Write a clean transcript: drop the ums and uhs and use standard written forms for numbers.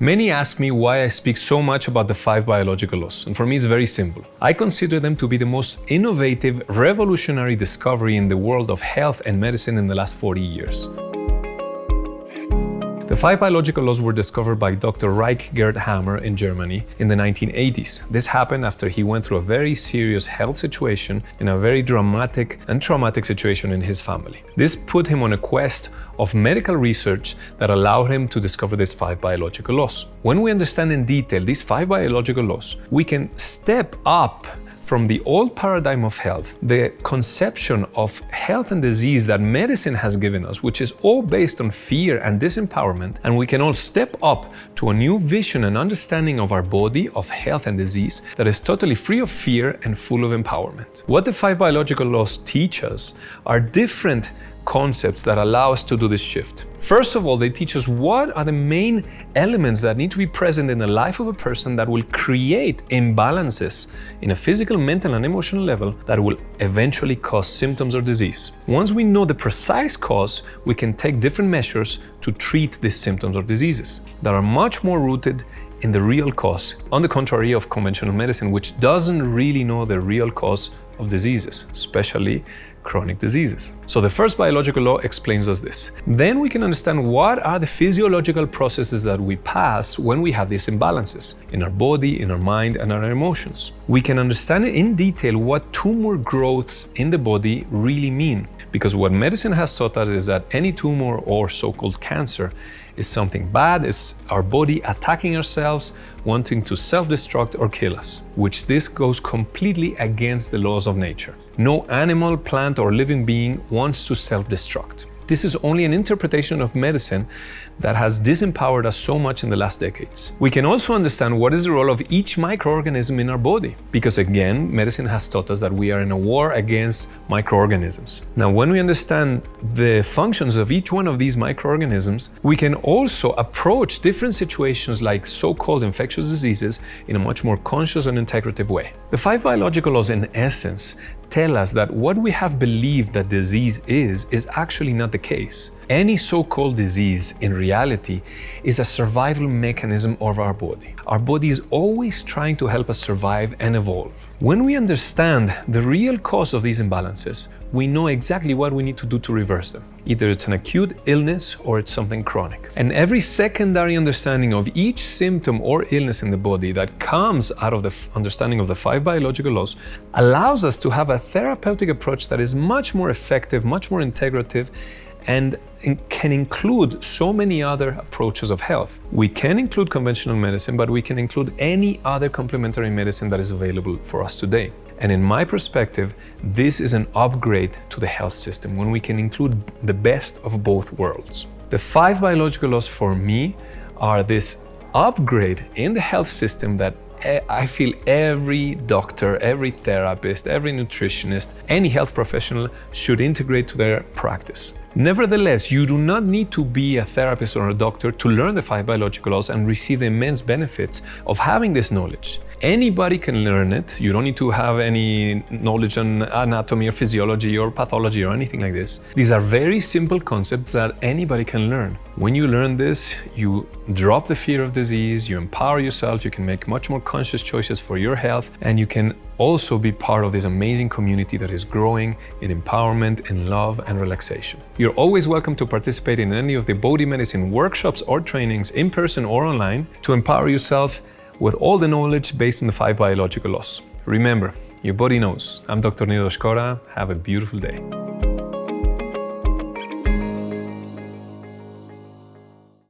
Many ask me why I speak so much about the 5 biological laws, and for me it's very simple. I consider them to be the most innovative, revolutionary discovery in the world of health and medicine in the last 40 years. The 5 biological laws were discovered by Dr. Reich Gerd Hammer in Germany in the 1980s. This happened after he went through a very serious health situation and a very dramatic and traumatic situation in his family. This put him on a quest of medical research that allowed him to discover these 5 biological laws. When we understand in detail these 5 biological laws, we can step up from the old paradigm of health, the conception of health and disease that medicine has given us, which is all based on fear and disempowerment, and we can all step up to a new vision and understanding of our body, of health and disease, that is totally free of fear and full of empowerment. What the 5 biological laws teach us are different concepts that allow us to do this shift. First of all, they teach us what are the main elements that need to be present in the life of a person that will create imbalances in a physical, mental, and emotional level that will eventually cause symptoms or disease. Once we know the precise cause, we can take different measures to treat these symptoms or diseases that are much more rooted in the real cause, on the contrary of conventional medicine, which doesn't really know the real cause of diseases, especially chronic diseases. So the first biological law explains us this. Then we can understand what are the physiological processes that we pass when we have these imbalances in our body, in our mind, and our emotions. We can understand in detail what tumor growths in the body really mean. Because what medicine has taught us is that any tumor or so-called cancer is something bad, is our body attacking ourselves, wanting to self-destruct or kill us, which this goes completely against the laws of nature. No animal, plant, or living being wants to self-destruct. This is only an interpretation of medicine that has disempowered us so much in the last decades. We can also understand what is the role of each microorganism in our body, because again, medicine has taught us that we are in a war against microorganisms. Now, when we understand the functions of each one of these microorganisms, we can also approach different situations like so-called infectious diseases in a much more conscious and integrative way. The 5 biological laws, in essence, tell us that what we have believed that disease is actually not the case. Any so-called disease, in reality, is a survival mechanism of our body. Our body is always trying to help us survive and evolve. When we understand the real cause of these imbalances, we know exactly what we need to do to reverse them. Either it's an acute illness or it's something chronic. And every secondary understanding of each symptom or illness in the body that comes out of the understanding of the 5 biological laws allows us to have a therapeutic approach that is much more effective, much more integrative, and can include so many other approaches of health. We can include conventional medicine, but we can include any other complementary medicine that is available for us today. And in my perspective, this is an upgrade to the health system when we can include the best of both worlds. The 5 biological laws for me are this upgrade in the health system that I feel every doctor, every therapist, every nutritionist, any health professional should integrate to their practice. Nevertheless, you do not need to be a therapist or a doctor to learn the 5 biological laws and receive the immense benefits of having this knowledge. Anybody can learn it. You don't need to have any knowledge on anatomy or physiology or pathology or anything like this. These are very simple concepts that anybody can learn. When you learn this, you drop the fear of disease, you empower yourself, you can make much more conscious choices for your health, and you can also be part of this amazing community that is growing in empowerment, in love, and relaxation. You're always welcome to participate in any of the Bodhi medicine workshops or trainings, in person or online, to empower yourself with all the knowledge based on the 5 biological laws. Remember, your body knows. I'm Dr. Nido Shkora. Have a beautiful day.